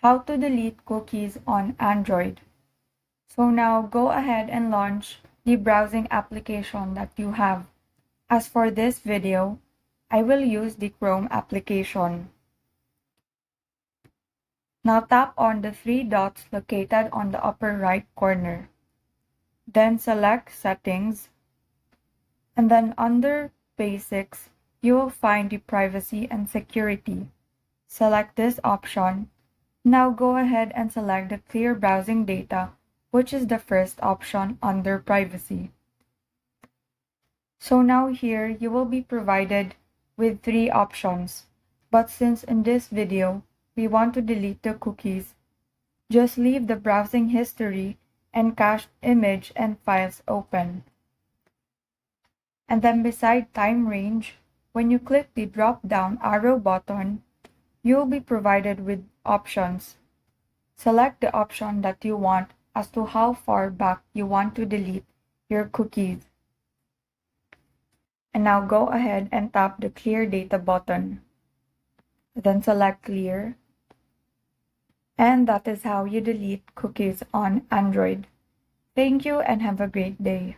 How to delete cookies on Android. So now go ahead and launch the browsing application that you have. As for this video, I will use the Chrome application. Now tap on the three dots located on the upper right corner. Then select Settings, and then under Basics, you will find the Privacy and Security. Select this option. Now go ahead and select the Clear Browsing Data, which is the first option under Privacy. So now here you will be provided with three options, but since in this video we want to delete the cookies, just leave the browsing history and cached image and files open. And then beside time range, when you click the drop-down arrow button, you will be provided with options. Select the option that you want as to how far back you want to delete your cookies. And now go ahead and tap the Clear Data button. Then select Clear. And that is how you delete cookies on Android. Thank you and have a great day.